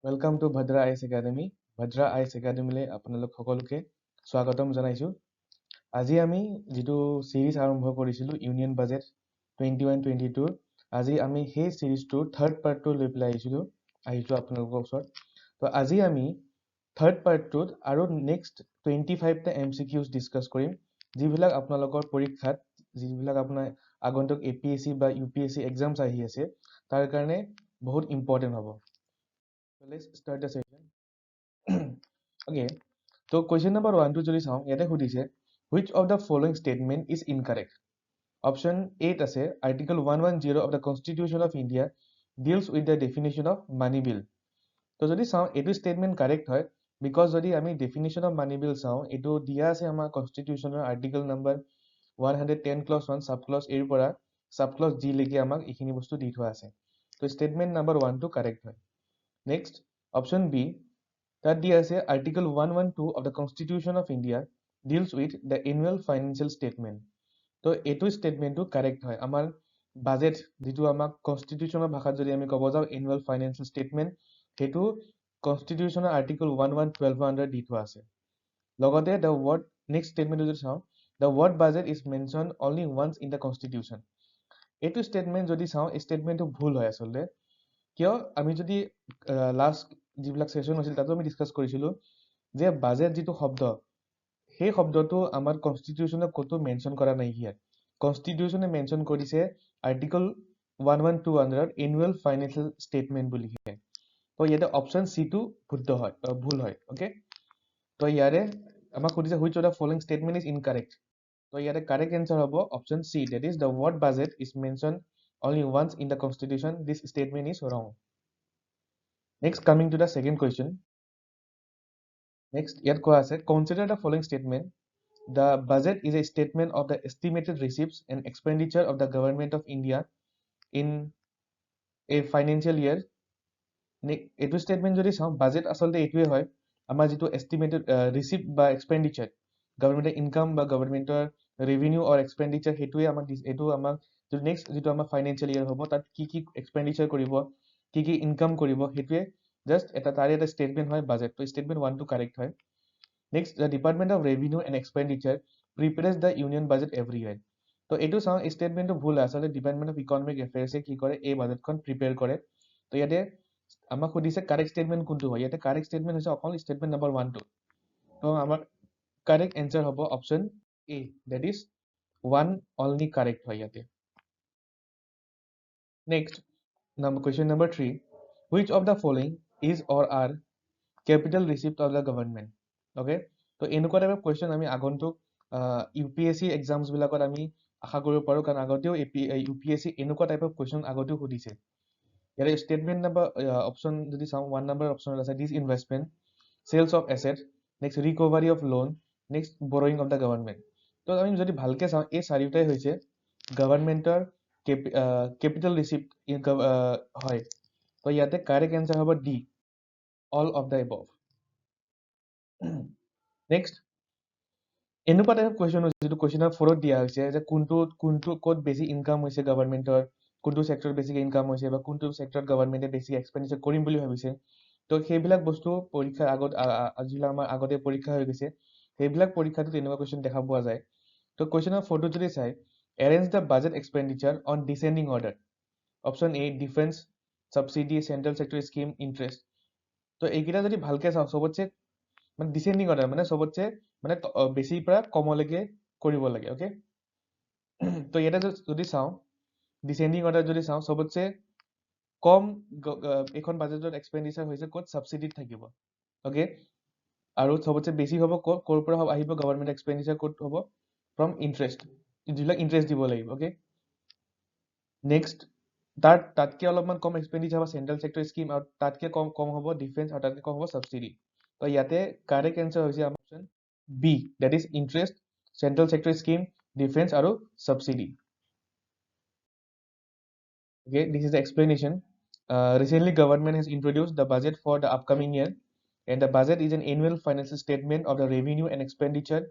Welcome to Bhadra IS Academy. Bhadra IS Academy le আপোনালোক সকলোকে স্বাগতম জনাইছো। আজি আমি যেটো সিৰিজ আৰম্ভ কৰিছিলো ইউনিয়ন বাজেট 21-22 আজি আমি সেই সিৰিজটো থাৰ্ড পাৰ্টটো লৈ পেলাই আহিছো আপোনালোকৰ ওচৰত। তো আজি আমি থাৰ্ড পাৰ্টটোত আৰু নেক্সট 25 টা MCQs ডিসকাস কৰিম যিবিলাক আপোনালোকৰ পৰীক্ষাত যিবিলাক আপোনাৰ আগন্তুক APSC বা UPSC এক্সামছ আহি আছে তাৰ কাৰণে বহুত ইম্পৰ্টেন্ট হ'ব। So let's start the session. Okay. So question number 1 to jodi saum yate khudise which of the following statement is incorrect? Option 8 ase Article 110 of the Constitution of India deals with the definition of money bill. So jodi saum etu statement correct hoy because jodi ami definition of money bill saum etu dia ase amar constitution article number 110 clause 1 sub clause A pora sub clause G leki amak ekhini bostu di thua ase. So statement number 1 to correct hoy. Next, option B, that the Article 112 of the Constitution of India deals with the annual financial statement. So, etu statement to correct hoy. Amar budget, jitu amak constitution of bhakhat jodi ami kobo jao annual financial statement, hetu constitution article 1112 under di thua ase. Logote the word next statement jodi sao, the word budget is mentioned only once in the constitution. Etu statement jodi sao, statement to bhul hoy asolde. কিয় আমি যদি last যিবিলাক session হৈছিল তাতো আমি discuss কৰিছিলো যে budget যিটো শব্দ সেই শব্দটো আমাৰ কনস্টিটিউশনত কতো মেনশন কৰা নাই হিয়াৰ কনস্টিটিউশনে মেনশন কৰিছে আৰ্টিকল 112 আন্ডাৰত এনুৱেল ফাইনেন্সিয়েল ষ্টেটমেন্ট বুলি হে তো ইয়াতে অপশন সি টো শুদ্ধ হয় ভুল হয় ওকে তো ইয়াৰে আমাক সুধিছে which of the following statement is incorrect তো ইয়াতে কাৰেক্ট এনসাৰ হ'ব option see that is the word budget is mention only once in the constitution. This statement is wrong. Next, coming to the second question. Next, yet consider the following statement. The budget is a statement of the estimated receipts and expenditure of the government of India in a financial year. Etu statement jodi sao budget asolte etue hoy amar jitu estimated receipt ba expenditure government income ba government revenue or expenditure hetue amak etu amak next jitu amar financial year hobo tat ki expenditure koribo ki income koribo hetue just eta tare eta statement hoy budget to statement 1 to correct hoy. Next, the Department of Revenue and Expenditure prepares the union budget every year. তো এটো চাও স্টেটমেন্টটো ভুল আসলে department of economic এফেয়ার্সে কি কৰে এই বাজেটখন prepare কৰে তো ইয়াতে আমাক সুধিছে কাৰেক্ট স্টেটমেন্ট কোনটো হয় ইয়াতে কাৰেক্ট স্টেটমেন্ট হৈছে অকল স্টেটমেন্ট নাম্বাৰ 1 টো তো আমাৰ কারেক্ট এনসার হ'ব option A that is 1 only correct হয় ইয়াতে next question number 3 which of the following is or are capital receipt of the government okay তো এনেকুৱা টাইপৰ কোৱেশ্চন আমি আগন্তুক ইউপিএসসি এক্সামছ বিলাকত আমি আশা কৰিব পাৰো কাৰণ আগতেও ইউপিএসসি এনেকুৱা টাইপৰ কোৱেশ্চন আগতেও সুধিছে ইয়াৰে স্টেটমেন্ট নাম্বাৰ অপশন যদি চাওঁ 1 নাম্বাৰ অপশন আছে this investment sales of assets next recovery of loan next borrowing of the government তো আমি যদি ভালকে চাওঁ এই চাৰিটাই হৈছে গভৰ্ণমেণ্টৰ কেপিটেল ৰিচিপ্ট হয় তো ইয়াতে কাৰেক্ট এনসাৰ হ'ব D all of the above. Next, এনেকুৱা টাইপ কুৱেশ্যন হৈছে যিটো কুৱেশ্যনৰ ফৰত দিয়া হৈছে যে কোনটো ক'ত বেছি ইনকাম হৈছে গভৰ্ণমেণ্টৰ কোনটো ছেক্টৰত বেছিকে ইনকাম হৈছে বা কোনটো ছেক্টৰত গভৰ্ণমেণ্টে বেছি এক্সপেণ্ডিচাৰ কৰিম বুলি ভাবিছে তো সেইবিলাক বস্তু পৰীক্ষাৰ আগত যিবিলাক আমাৰ আগতে পৰীক্ষা হৈ গৈছে সেইবিলাক পৰীক্ষাটোত এনেকুৱা কুৱেশ্যন দেখা পোৱা যায় তো কুৱেশ্যনৰ ফটো যদি চাই arrange the budget expenditure on descending order option A defence subsidy central sector scheme interest তো এইকেইটা যদি ভালকে চাওঁ চবতছে মানে ডিসেন্ডিং অৰ্ডাৰ মানে সবতছে মানে বেছিৰ পৰা কমলৈকে কৰিব লাগে ওকে তো ইয়াতে যদি চাওঁ ডিসেন্ডিং অৰ্ডাৰ যদি চাওঁ সবতছে কম এখন বাজেটত এক্সপেন্ডিচাৰ হৈছে ক'ত সাবসিডিত থাকিব ওকে আৰু সবতছে বেছি হ'ব ক'ৰ পৰা আহিব গভৰ্ণমেণ্ট এক্সপেন্ডিচাৰ ক'ত হ'ব ফ্ৰম ইন্টাৰেষ্ট যিবিলাক ইন্টাৰেষ্ট দিব লাগিব ওকে নেক্সট তাতকে অলপমান কম এক্সপেন্ডিচাৰ হ'ব চেন্ট্ৰেল ছেক্টৰ স্কিম আৰু তাতকে কম হ'ব ডিফেন্স আৰু তাতকে কম হ'ব সাবসিডি তো ইয়াতে কাৰেক্ট এনসাৰ হৈছে আমাৰ option B that is interest central sector scheme defence আৰু subsidy okay this is the explanation recently government has introduced the budget for the upcoming year and the budget is an annual financial statement of the revenue and expenditure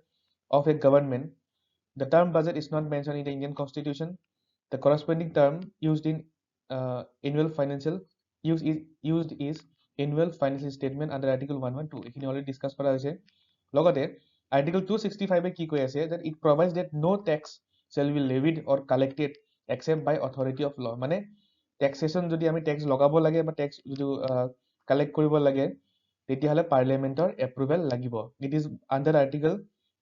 of a government. The term budget is not mentioned in the Indian constitution. The corresponding term used in annual financial used is annual financial statement under article 112 এইখিনি already discuss কৰা হৈছে লগতে article 265 কি কৈ আছে that it provides that no tax shall be levied or collected except by authority of law মানে taxation যদি আমি টেক্স লগাব লাগে বা টেক্স যদি কালেক্ট কৰিব লাগে তেতিয়াহ'লে পাৰ্লিয়ামেণ্টৰ এপ্ৰুভেল লাগিব it is under article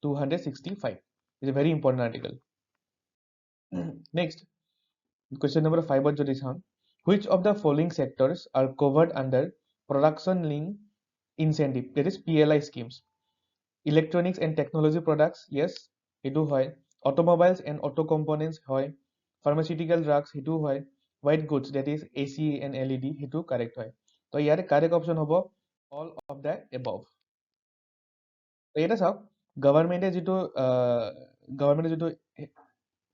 265 is a very important article next question number 5 ত যদি চাওঁ which of the following sectors are covered under production linked incentive that is PLI schemes electronics and technology products yes etu hoy automobiles and auto components hoy pharmaceutical drugs etu hoy white goods that is AC and LED etu correct hoy to yare correct option hobo all of the above to eta saw government e jitu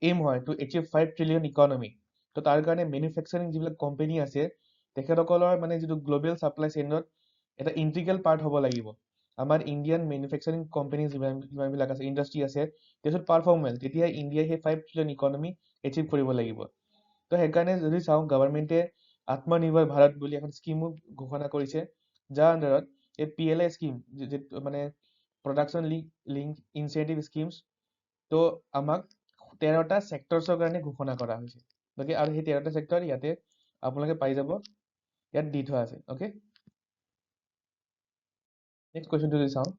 aim hoy to achieve 5 trillion economy to tar karone manufacturing jibilak company ase tekherokolor mane jitu global supply chain এটা integral part হ'ব লাগিব আমাৰ Indian manufacturing company যিমানবিলাক আছে industry আছে তেজত perform well তেতিয়া ইণ্ডিয়াই সেই 5 ট্ৰিলিয়ন ইকনমি এচিভ কৰিব লাগিব তো সেইকাৰণে যদি চাওঁ গভৰ্ণমেণ্টে আত্মনিৰ্ভৰ ভাৰত বুলি এখন স্কিমো ঘোষণা কৰিছে যাৰ আণ্ডাৰত এই PLI স্কিম মানে প্ৰডাকশ্যন লিংক ইনচেন্টিভ স্কিমছ তো আমাক 13টা সেক্টৰছৰ কাৰণে ঘোষণা কৰা হৈছে ওকে আৰু সেই 13টা সেক্টৰ ইয়াতে আপোনালোকে পাই যাব ইয়াত দি থোৱা আছে okay Next question to this sound.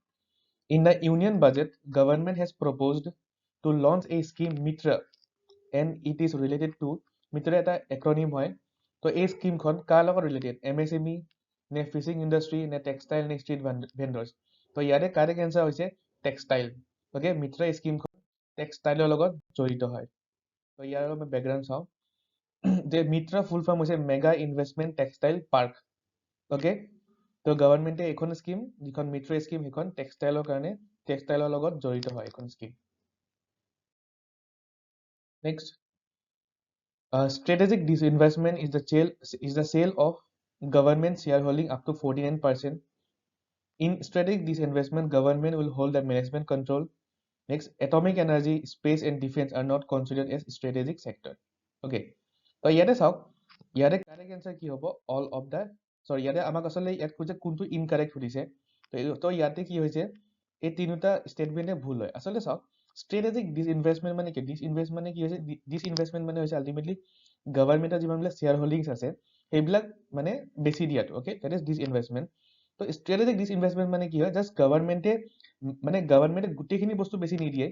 In the union budget, government has proposed to launch a scheme Mitra and it is related to Mitra এটা acronym হয় তো এই স্কিমখন কাৰ লগত ৰিলেটেড MSME নে ফিচিং ইণ্ডাষ্ট্ৰি নে টেক্সটাইল নে ষ্ট্ৰীট ভেণ্ডৰ্ছ তো ইয়াৰে কাৰেক্ট এনচাৰ হৈছে টেক্সটাইল ওকে মিত্ৰা স্কিমখন টেক্সটাইলৰ লগত জড়িত হয় তো ইয়াৰ আমি বেকগ্ৰাউণ্ড চাওঁ যে মিত্ৰা ফুল ফৰ্ম হৈছে mega investment textile park okay তো গভৰ্ণমেণ্টে এইখন স্কিম যিখন মিত্ৰ স্কিম সেইখন টেক্সটাইলৰ কাৰণে টেক্সটাইলৰ লগত জড়িত হয় এইখন scheme next strategic disinvestment is the sale of government shareholding up to 49%. In strategic disinvestment, government will hold the management control. Next, atomic energy, space, and defense are not considered as strategic sector. Okay. So ইয়াতে চাওক ইয়াতে correct answer কি হ'ব all of the sorry ইয়াতে আমাক আসলে ইয়াত খুঁজে কোনটো ইনকারেক্ট সুধিছে তো ইয়াতে কি হৈছে এই তিনিটা স্টেটমেন্টে ভুল হয় আসলে চাওক স্ট্ৰেটেজিক ডিসইনভেস্টমেন্ট মানে কি ডিসইনভেস্ট মানে কি হৈছে ডিসইনভেস্টমেন্ট মানে হৈছে আলটিমেটলি গভৰ্ণমেণ্টৰ যিমানবিলাক শ্বেয়াৰ হোল্ডিংছ আছে সেইবিলাক মানে বেছি দিয়াটো ওকে দ্যাট ইজ ডিসইনভেস্টমেন্ট তো স্ট্ৰেটেজিক ডিসইনভেস্টমেন্ট মানে কি হয় জাস্ট গভৰ্ণমেণ্টে গোটেইখিনি বস্তু বেছি নিদিয়ে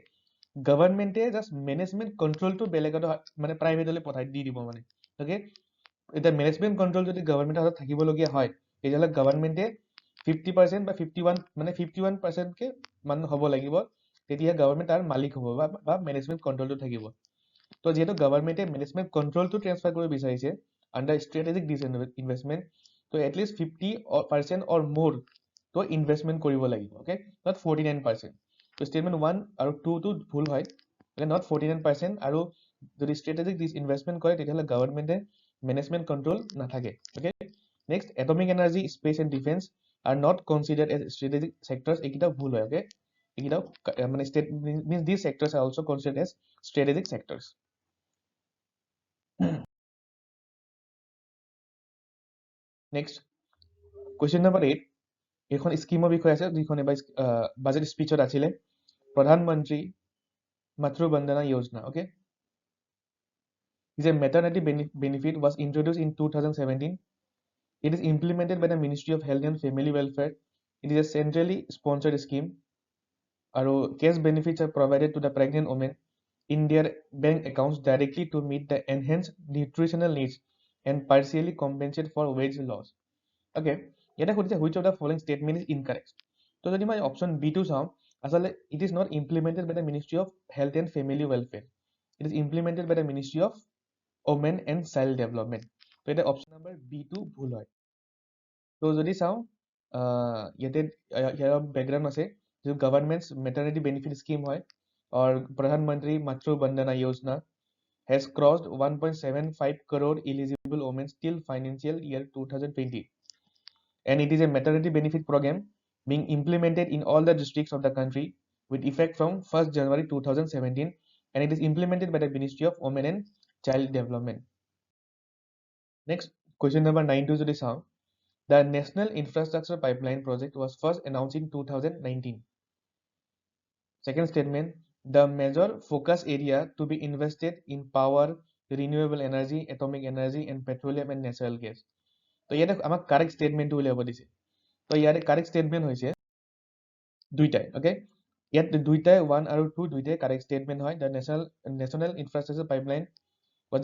গভৰ্ণমেণ্টে জাস্ট মেনেজমেণ্ট কণ্ট্ৰলটো বেলেগত মানে প্ৰাইভেটলৈ পঠাই দি দিব মানে ওকে এতিয়া মেনেজমেণ্ট কণ্ট্ৰল যদি গভৰ্ণমেণ্টৰ হাতত থাকিবলগীয়া হয় তেতিয়াহ'লে গভৰ্ণমেণ্টে 50% বা 51 মানে 51%কে মানুহ হ'ব লাগিব তেতিয়া গভৰ্ণমেণ্ট তাৰ মালিক হ'ব বা মেনেজমেণ্ট কণ্ট্ৰলটো থাকিব তো যেহেতু গভৰ্ণমেণ্টে মেনেজমেণ্ট কণ্ট্ৰলটো ট্ৰেন্সফাৰ কৰিব বিচাৰিছে আণ্ডাৰ ষ্ট্ৰেটেজিক ডিসইনভেষ্টমেণ্ট তো এটলিষ্ট 50% অৰ মোৰ তো ইনভেষ্টমেণ্ট কৰিব লাগিব ওকে নট 49% তো ষ্টেটমেণ্ট 1 আৰু 2 টো ভুল হয় নট 49% আৰু যদি ষ্ট্ৰেটেজিক ডিসইনভেষ্টমেণ্ট কৰে তেতিয়াহ'লে গভৰ্ণমেণ্টে মেনেজমেণ্ট কণ্ট্ৰল নাথাকে okay next atomic energy space and defence are not considered as strategic sectors ekita bhul hoy okay ekita mane state means these sectors are also considered as strategic sectors next question number 8 এখন স্কিমৰ বিষয় আছে যিখন এবাৰ budget স্পিচত আছিলে প্ৰধানমন্ত্ৰী মাতৃ বন্দনা যোজনা okay is a maternity benefit was introduced in 2017. It is implemented by the Ministry of Health and Family Welfare. It is a centrally sponsored scheme. Cash benefits are provided to the pregnant women in their bank accounts directly to meet the enhanced nutritional needs and partially compensate for wage loss. Okay, which of the following statement is incorrect? So, my option B2 sound it is not implemented by the Ministry of Health and Family Welfare. It is implemented by the Ministry of Women and Child Development. So, option number B2 ভুল হয় তো যদি চাওঁ ইয়াতে ইয়াৰ background আছে যিটো গভৰ্ণমেণ্টছ maternity benefit scheme হয় or Pradhan Mantri Matru Bandhana Yojana has crossed 1.75 crore eligible women till financial year 2020 and it is a maternity benefit program being implemented in all the districts of the country with effect from 1st January 2017 and it is implemented by the Ministry of Women and Child Development. Next question number 9 to the sound. The National Infrastructure Pipeline Project was first announced in 2019. Second statement, the major focus area to be invested in power, renewable energy, atomic energy, and petroleum and natural gas. So, here our correct statement will have this. So, here the correct statement hoise দুইটাই, okay? ইয়াত দুইটাই 1 আৰু 2 দুইটাই correct statement হয়. The National Infrastructure Pipeline was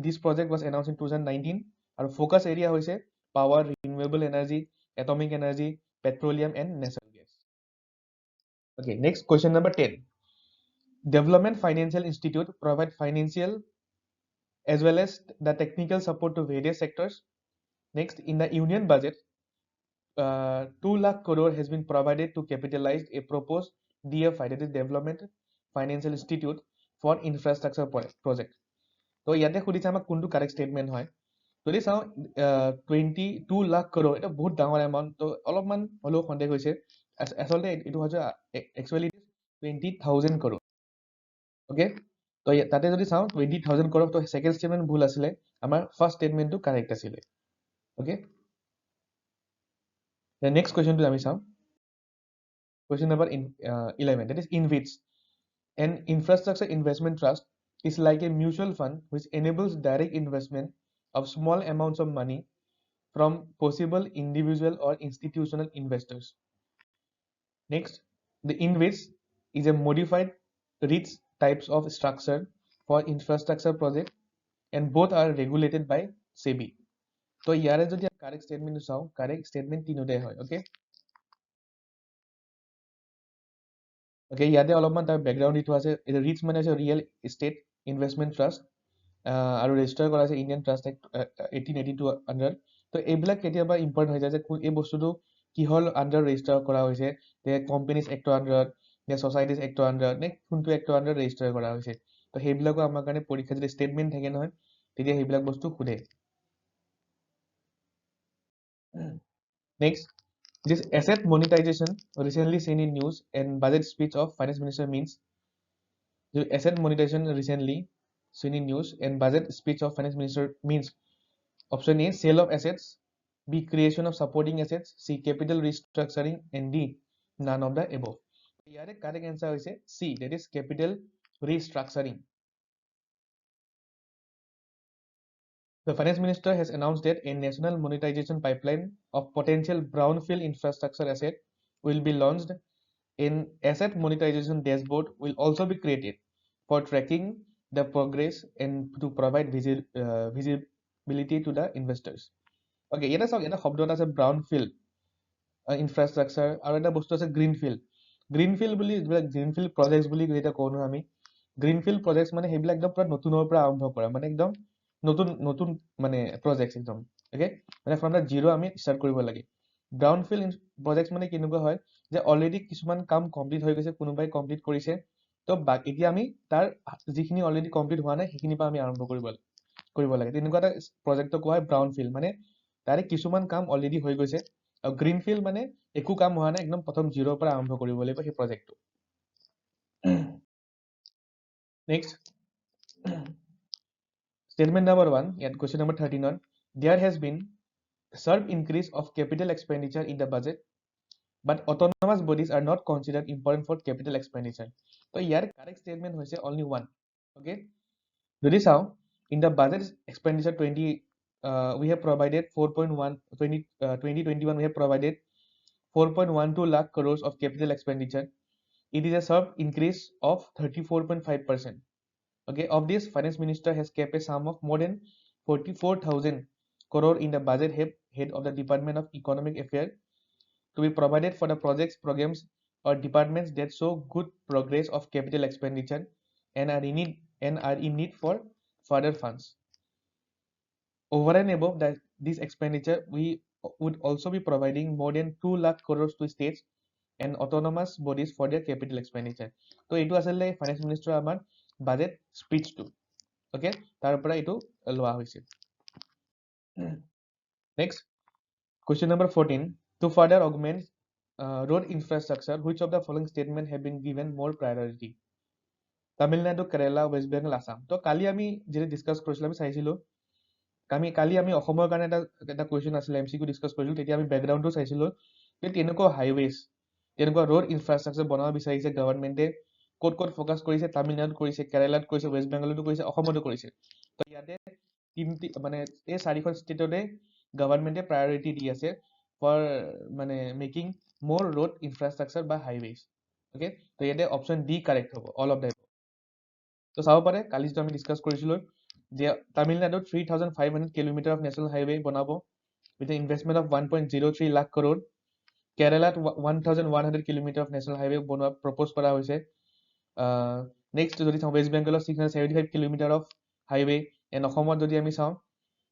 this project was announced in 2019 আৰু focus area hoise power, renewable energy, atomic energy, petroleum and natural gas. Okay, next question number 10. Development Financial Institute provide financial as well as the technical support to various sectors. Next, in the union budget, 2 lakh crore has been provided to capitalize a proposed DFI, that is Development Financial Institute for Infrastructure Project. So, ইয়াতে খুদিছে আমাক কোনটো correct statement হয়. যদি চাওঁ 22 lakh crore, এটা বহুত ডাঙৰ amount, তো অলপমান হ'লেও সন্দেহ হৈছে। আচলতে এইটো হৈছে actually 20,000 crore. Okay? তো তাতে যদি চাওঁ 20,000 crore, তো second statement ভুল আছিলে, আমাৰ first statement টো correct আছিলে. Okay? The next question to আমি চাওঁ. Question number 11, that is InvITs. An infrastructure investment trust is like a mutual fund which enables direct investment of small amounts of money from possible individual or institutional investors. Next, the InvITs is a modified REITs types of structure for infrastructure project, and both are regulated by SEBI. So, ইয়াৰে যদি correct statement চাওঁ, correct statement তিনোটাই হয়, okay? Okay, ইয়াতে অলপমান তাৰ background দিটো আছে, এটা REITs মানে আছে Real Estate Investment Trust, আৰু ৰেজিষ্টাৰ কৰা আছে ইণ্ডিয়ান ট্ৰাষ্ট এক্ট 1882 আণ্ডাৰ। তো এইবিলাক কেতিয়াবা ইম্পৰ্টেণ্ট হৈ যায় যে এই বস্তুটো কিহৰ আণ্ডাৰ ৰেজিষ্টাৰ কৰা হৈছে, যে কোম্পানীজ এক্টৰ আণ্ডাৰত, নে ছ'চাইটিজ এক্টৰ আণ্ডাৰত, নে কোনটো এক্টৰ আণ্ডাৰত ৰেজিষ্টাৰ কৰা হৈছে। তো সেইবিলাকো আমাৰ কাৰণে পৰীক্ষা যদি ষ্টেটমেণ্ট থাকে নহয়, তেতিয়া সেইবিলাক বস্তু সোধে। Next, this asset monetization recently seen in news and budget speech of finance minister means. The asset monetization recently seen in news and budget speech of finance minister means option A, sale of assets, B, creation of supporting assets, C, capital restructuring, and D, none of the above. Here the correct answer is C, that is capital restructuring. The finance minister has announced that a national monetization pipeline of potential brownfield infrastructure asset will be launched. An asset monetization dashboard will also be created for tracking the progress and to provide visibility to the investors. Okay, ইয়াতে চাওক, এটা শব্দ এটা আছে brownfield infrastructure, আৰু এটা বস্তু আছে greenfield. Greenfield বুলি যিবিলাক greenfield projects বুলি যেতিয়া কওঁ নহয় আমি, greenfield projects মানে সেইবিলাক একদম পুৰা নতুনৰ পৰা আৰম্ভ কৰা, মানে একদম নতুন নতুন মানে projects একদম, okay? মানে from the zero আমি start কৰিব লাগে। brownfield projects মানে কেনেকুৱা হয়, যে অলৰেডি কিছুমান কাম কমপ্লিট হৈ গৈছে, কোনোবাই কমপ্লিট কৰিছে, তো এতিয়া আমি তাৰ যিখিনি অলৰেডি কমপ্লিট হোৱা নাই সেইখিনিৰ পৰা আমি আৰম্ভ কৰিব লাগে। তেনেকুৱা এটা প্ৰজেক্টক কোৱা হয় brownfield, মানে তাৰে কিছুমান কাম অলৰেডি হৈ গৈছে। আৰু গ্ৰীণফিল্ড মানে একো কাম হোৱা নাই, একদম প্ৰথম জিৰ'ৰ পৰা আৰম্ভ কৰিব লাগিব সেই প্ৰজেক্টটো। নেক্সট, statement number 1, ইয়াত question number 13 on, there has been sharp increase of capital expenditure in the budget, but autonomous bodies are not considered important for capital expenditure. So year correct statement হৈছে only one, okay? যদি চাওঁ, in the budget expenditure 20, we have provided 2021 we have provided 4.12 lakh crores of capital expenditure. It is a sharp increase of 34.5%. Okay, of this, finance minister has kept a sum of more than 44,000 crore in the budget head of the Department of Economic Affairs to be provided for the projects, programs, or departments that show good progress of capital expenditure and are in need for further funds. Over and above that, this expenditure, we would also be providing more than 2 lakh crores to states and autonomous bodies for their capital expenditure. So এইটো আছিলে finance minister আমাৰ budget স্পিচটো, okay? তাৰ পৰা এইটো লোৱা হৈছে। Next, question number 14, to further augment road infrastructure, which of the following statement have been given more priority? Tamil Nadu, Kerala, West Bengal, Assam. তো কালি আমি যেতিয়া ডিছকাছ কৰিছিলোঁ আমি চাইছিলোঁ কালি আমি অসমৰ কাৰণে এটা কুৱেশ্যন আছিলে MCQ ডিছকাছ কৰিছিলোঁ তেতিয়া আমি বেকগ্ৰাউণ্ডটো চাইছিলোঁ যে তেনেকুৱা হাইৱেজ তেনেকুৱা ৰোড ইনফ্ৰাষ্ট্ৰাকচাৰ বনাব বিচাৰিছে গভৰ্ণমেণ্টে ক'ত ক'ত ফ'কাছ কৰিছে তামিলনাডুত কৰিছে কেৰালাত কৰিছে ৱেষ্ট বেংগলতো কৰিছে অসমতো কৰিছে তো ইয়াতে মানে এই চাৰিখন ষ্টেটতে গভৰ্ণমেণ্টে প্ৰায়ৰিটি দি আছে ফৰ মানে মেকিং মোৰ ৰোড ইনফ্ৰাষ্ট্ৰাকচাৰ বা হাইৱেজ অ'কে তো ইয়াতে অপশ্যন ডি কাৰেক্ট হ'ব অল অফ দ্য তো চাব পাৰে কালি যিটো আমি ডিছকাছ কৰিছিলোঁ যে তামিলনাডুত 3,500 কিলোমিটাৰ অফ নেশ্যনেল হাইৱে বনাব with an investment of 1.03 lakh crore. কেৰালাত 1,100 কিলোমিটাৰ অফ নেশ্যনেল হাইৱে বনোৱা প্ৰপ'জ কৰা হৈছে নেক্সট যদি চাওঁ ৱেষ্ট বেংগলত 675 কিলোমিটাৰ অফ হাইৱে এণ্ড অসমত যদি আমি চাওঁ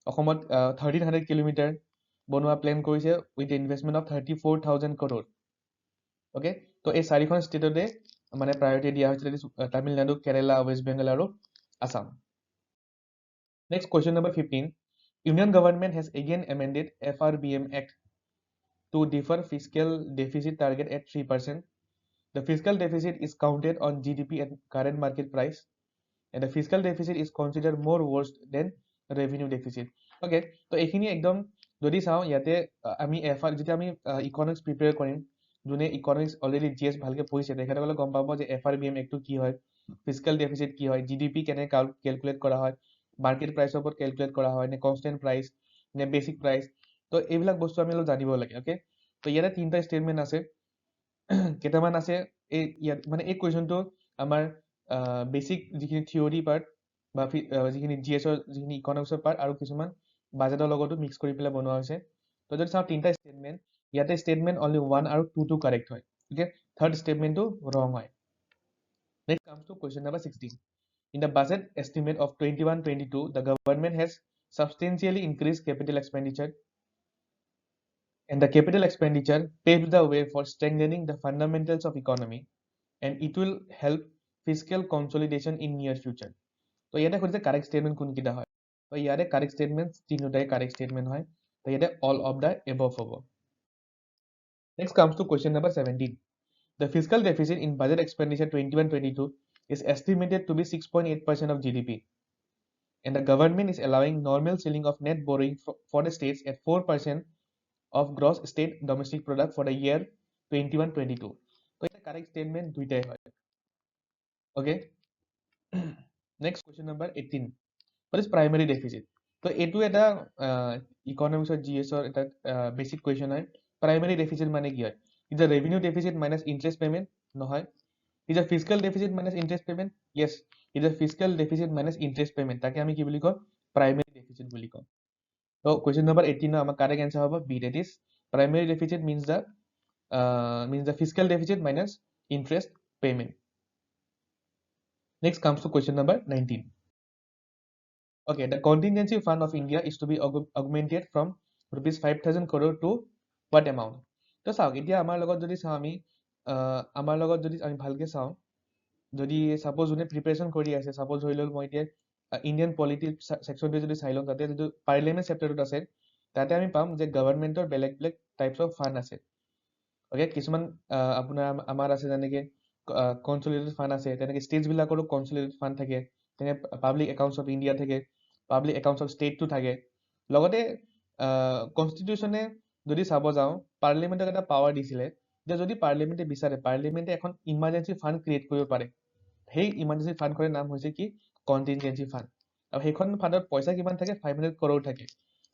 অসমত 1,300 কিলোমিটাৰ বনোৱা প্লেন কৰিছে with investment of 34,000 crore okay তো এই চাৰিখন ষ্টেটতে মানে প্ৰায়ৰিটি দিয়া হৈছে তামিলনাডু কেৰালা ৱেষ্ট বেংগল আৰু Assam next question number 15 Union government has again amended FRBM Act to defer fiscal deficit target at 3%. The fiscal deficit is counted on GDP at current market price, and the fiscal deficit is considered more worse than revenue deficit. Okay, তো এইখিনি একদম যদি চাওঁ ইয়াতে আমি যেতিয়া আমি economics prepare কৰিম যোনে ইকনমিক্স অলৰেডি GS ভালকে পঢ়িছে তেখেতসকলে গম পাব যে FRBM Act টো কি হয় ফিজিকেল ডেফিচিট কি হয় GDP কেনেকৈ কেলকুলেট কৰা হয় মাৰ্কেট প্ৰাইচৰ ওপৰত কেলকুলেট কৰা হয় নে কনষ্টেণ্ট প্ৰাইচ নে বেচিক প্ৰাইচ তো এইবিলাক বস্তু আমি অলপ জানিব লাগে অ'কে তো ইয়াতে তিনিটা ষ্টেটমেণ্ট আছে কেইটামান আছে ইয়াত মানে এই কুৱেশ্যনটো আমাৰ বেচিক যিখিনি থিয়ৰী পাৰ্ট বা যিখিনি GS-ৰ যিখিনি ইকনমিক্সৰ পাৰ্ট আৰু কিছুমান বাজেটৰ লগতো মিক্স কৰি পেলাই বনোৱা হৈছে তো যদি চাওঁ তিনিটা ষ্টেটমেণ্ট ইয়াতে ষ্টেটমেণ্ট অনলি 1 আৰু 2টো কাৰেক্ট হয় অ'কে থাৰ্ড ষ্টেটমেণ্টটো ৰং হয় next comes two question number 16 In the budget estimate of 21-22, the government has substantially increased capital expenditure, and the capital expenditure paves the way for strengthening the fundamentals of economy, and it will help fiscal consolidation in near future. তো ইয়াতে সুধিছে correct statement কোনকেইটা হয় তো ইয়াতে correct statement তিনিটাই correct statement হয় তো ইয়াতে অল অফ দ্য এবভ হ'ব next comes two question number 17 The fiscal deficit in budget expenditure 21-22 is estimated to be 6.8% of GDP, and the government is allowing normal ceiling of net borrowing for the states at 4% of gross state domestic product for the year 21-22. So it's a correct statement দুইটাই হয় okay next question number 18 what is primary deficit তো এইটো এটা ইকনমিক্সৰ GS-ৰ এটা basic question হয় primary deficit মানে কি হয় is a revenue deficit minus interest payment নহয় is a fiscal deficit minus interest payment yes is a fiscal deficit minus interest payment তাকে আমি কি বুলি কওঁ প্ৰাইমেৰী ডেফিচিট বুলি কওঁ তো কুৱেশ্যন নম্বৰ 18 আমাৰ কাৰেক্ট এনসাৰ হ'ব B debt is primary deficit means the fiscal deficit minus interest payment. Next comes to question number 19. Okay, the contingency fund of India is to be augmented from rupees 5,000 crore to what amount? তো চাওক এতিয়া আমাৰ লগত যদি চাওঁ আমি ভালকে চাওঁ যদি সাপোজ যোনে প্ৰিপাৰেশ্যন কৰি আছে সাপোজ ধৰি লওক মই এতিয়া ইণ্ডিয়ান পলিটি সেকশনটো যদি চাই লওঁ তাতে যিটো পাৰ্লিয়ামেণ্ট চেপ্টাৰটোত আছে তাতে আমি পাম যে গভৰ্ণমেণ্টৰ বেলেগ বেলেগ টাইপছ অফ ফাণ্ড আছে অ'কে কিছুমান আপোনাৰ আমাৰ আছে যেনেকৈ কনচলিডেটেড ফাণ্ড আছে তেনেকৈ ষ্টেটছবিলাকৰো কনচলিডেটেড ফাণ্ড থাকে তেনেকৈ পাব্লিক একাউণ্টছ অফ ইণ্ডিয়া থাকে পাব্লিক একাউণ্টছ অফ ষ্টেটটো থাকে লগতে কনষ্টিটিউশ্যনে যদি চাব যাওঁ পাৰ্লিয়ামেণ্টক এটা পাৱাৰ দিছিলে যে যদি পাৰ্লিয়ামেণ্টে বিচাৰে পাৰ্লিয়ামেণ্টে এখন ইমাৰ্জেঞ্চি ফাণ্ড ক্ৰিয়েট কৰিব পাৰে সেই ইমাৰ্জেঞ্চি ফাণ্ডখনৰ নাম হৈছে কি কণ্টিনজেঞ্চি ফাণ্ড আৰু সেইখন ফাণ্ডত পইচা কিমান থাকে 500 crore থাকে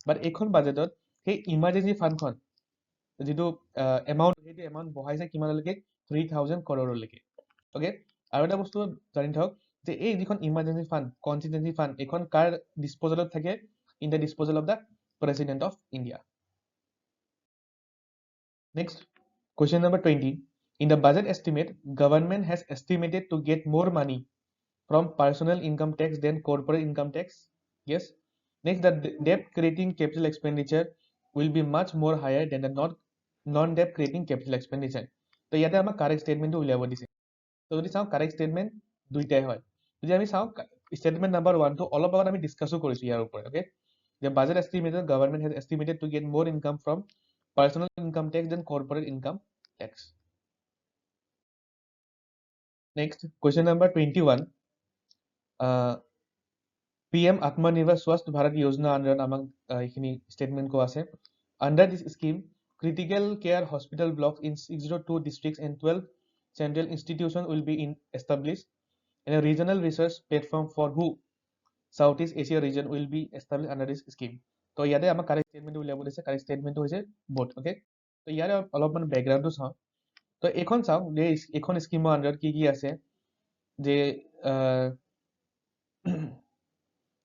বাট এইখন বাজেটত সেই ইমাৰ্জেঞ্চি ফাণ্ডখন যিটো এমাউণ্ট সেইটো এমাউণ্ট বঢ়াইছে কিমানলৈকে 3,000 crore-লৈকে অ'কে আৰু এটা বস্তু জানি থওক যে এই যিখন ইমাৰ্জেঞ্চি ফাণ্ড কণ্টিনজেঞ্চি ফাণ্ড এইখন কাৰ ডিছপ'জেলত থাকে in the disposal of the president of India next question number 20 in the budget estimate government has estimated to get more money from personal income tax than corporate income tax yes next the debt creating capital expenditure will be much more higher than the non-debt creating capital expenditure তো ইয়াতে আমাক correct স্টেটমেন্টটো উলিয়াব দিছে তো যদি চাওঁ correct statement দুইটাই হয় যদি আমি চাওঁ স্টেটমেন্ট নাম্বাৰ 1 টো অলপ আগত আমি ডিসকাসও কৰিছো ইয়াৰ ওপৰত okay the budget estimated government has estimated to get more income from personal income tax than corporate income tax. Next, question number 21. PM Atmanirbhar Swasth Bharat Yojana under among ekhini statement ko ase. Under this scheme, critical care hospital blocks in 602 districts and 12 central institutions will be established, and a regional research platform for who Southeast Asia region will be established under this scheme. তো ইয়াতে আমাক correct ষ্টেটমেণ্টটো উলিয়াব দিছে correct ষ্টেটমেণ্টটো হৈছে both okay তো ইয়াৰে অলপমান বেকগ্ৰাউণ্ডটো চাওঁ তো এইখন চাওঁ যে এইখন স্কিমৰ আণ্ডাৰত কি কি আছে যে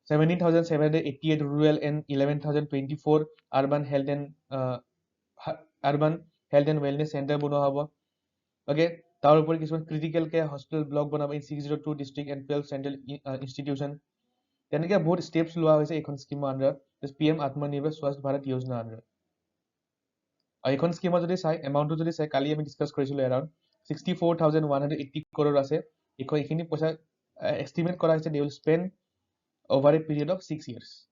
17,788 rural and 11,024 urban health and wellness center বনোৱা হ'ব ওকে তাৰ উপৰি কিছুমান ক্ৰিটিকেল কেয়াৰ হস্পিটেল ব্লক বনাব in 602 district and 12 central institution তেনেকৈ বহুত ষ্টেপছ লোৱা হৈছে এইখন স্কিমৰ আণ্ডাৰত PM আত্মনিৰ্ভৰ স্বাস্থ্য ভাৰত যোজনা আণ্ডাৰত আৰু এইখন স্কিমৰ যদি চাই এমাউণ্টটো যদি চাই কালি আমি ডিছকাছ কৰিছিলোঁ এৰাউণ্ড 64,180 crore আছে এইখিনি পইচা এষ্টিমেট কৰা হৈছে they will spend over a period of 6 years.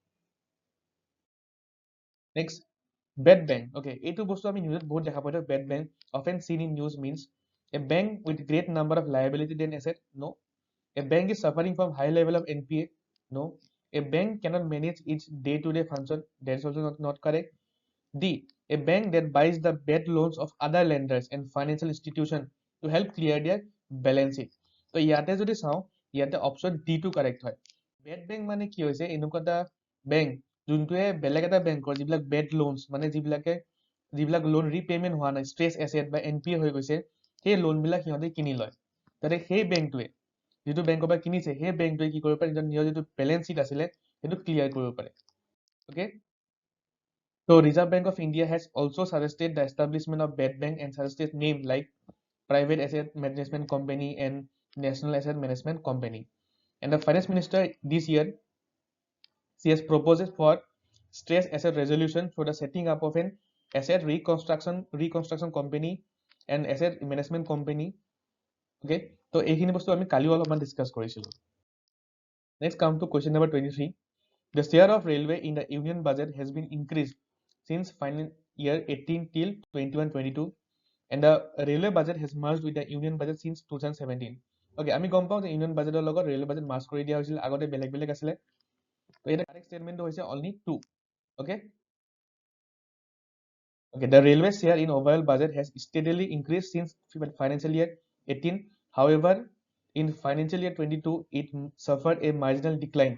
Next, bed bank. Okay, এইটো বস্তু আমি নিউজত বহুত দেখা পাইছো bed bank often seen in news means a bank with great number of liability than asset. No. A bank is suffering from high level of NPA. No. A bank cannot manage its day-to-day function. That's also not correct. D. A bank that buys the bad loans of other lenders and financial institutions to help clear their balance sheet. So ইয়াতে যদি চাওঁ ইয়াতে option D টো correct হয় bed bank মানে কি হৈছে এনেকুৱা এটা বেংক যোনটোৱে বেলেগ এটা বেংকৰ যিবিলাক বেড লোনছ মানে যিবিলাক লোন ৰিপেমেণ্ট হোৱা নাই ষ্ট্ৰেছ এছেট বা NPA হৈ গৈছে সেই লোনবিলাক সিহঁতে কিনি লয় যাতে সেই বেংকটোৱে যিটো বেংকৰ পৰা কিনিছে সেই বেংকটোৱে কি কৰিব পাৰে নিজৰ যিটো বেলেঞ্চ শ্বীট আছিলে সেইটো ক্লিয়াৰ কৰিব পাৰে okay So Reserve Bank of India has also suggested the establishment of bed bank and suggested name like Private Asset Management Company and National Asset Management Company. And the finance minister this year, she has proposed for stress asset resolution for the setting up of an asset reconstruction company and asset management company. Okay, so এইখিনি বস্তু আমি কালি অলপমান discuss কৰিছিলো Next come to question number 23. The share of railway in the union budget has been increased since final year 18 till 21-22 and the railway budget has merged with the union budget since 2017. Okay, আমি গম পাওঁ যে union বাজেটৰ লগত railway budget merge কৰি দিয়া হৈছিল আগতে বেলেগ বেলেগ আছিলে তো এটা কাৰেক্ট ষ্টেটমেণ্টটো হৈছে only 2 okay the railway share in overall budget has steadily increased since financial year 18 however in financial year 22 it suffered a marginal decline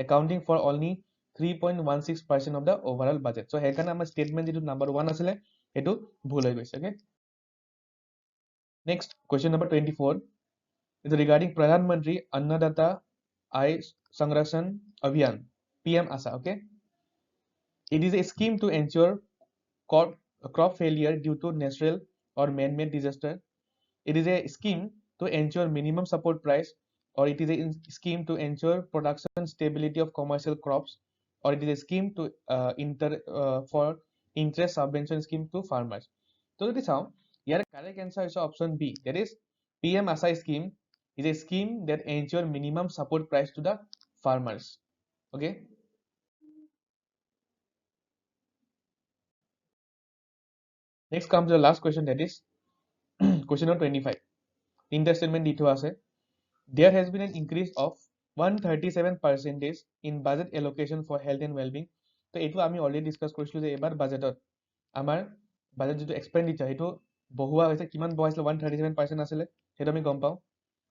accounting for only 3.16% of the overall budget so সেইকাৰণে আমাৰ statement যিটো number 1 আছিলে সেইটো ভুল হৈ গৈছে okay next question number 24 is regarding Pradhan Mantri Annadata Aay Sanrakshan Abhiyan PM ASA okay it is a scheme to ensure crop failure due to natural or man-made disaster it is a scheme to ensure minimum support price or it is a scheme to ensure production stability of commercial crops or it is a scheme to for interest subvention scheme to farmers so যদি চাওঁ ইয়াৰ correct answer is option B that is PM ASA scheme is a scheme that ensure minimum support price to the farmers okay next comes the last question that is question number 25 in the statement di thua ase there has been an increase of 137% in budget allocation for health and well-being তো এইটো আমি already discuss কৰিছিলো যে এবাৰ বাজেটত আমাৰ budget যিটো এক্সপেন্ডিচাৰ সেইটো বহুৱা হৈছে কিমান বহাইছিল 137% আছিলে সেইটো আমি গম পাওঁ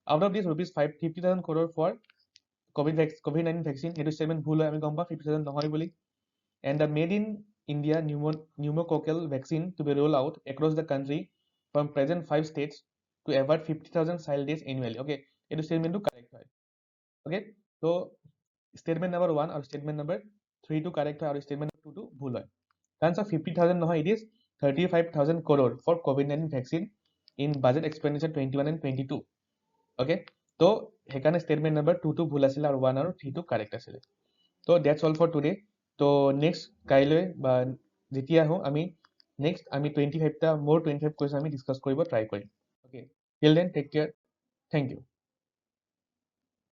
out of this rupees 50,000 crore for COVID-19 vaccine সেইটো statement ভুল হয় আমি গম পাওঁ 50,000 নহয় বুলি and the made in India pneumococcal vaccine to be rolled out across the country from present 5 states to avert 50,000 child deaths annually okay এইটো statement correct হয় okay so statement number 1 or statement number 3 to correct হয় আৰু statement number 2 to ভুল হয় কাৰণ 50,000 নহয় it is 35,000 crore for COVID-19 vaccine in budget expenditure 21 and 22 okay so সেইকাৰণে statement number 2 to ভুল আছিল আৰু 1 আৰু 3 to correct আছিল so that's all for today so next কাইলৈ বা যেতিয়া আহো আমি next আমি 25 টা more 25 question আমি discuss কৰিব try কৰিম okay till then take care thank you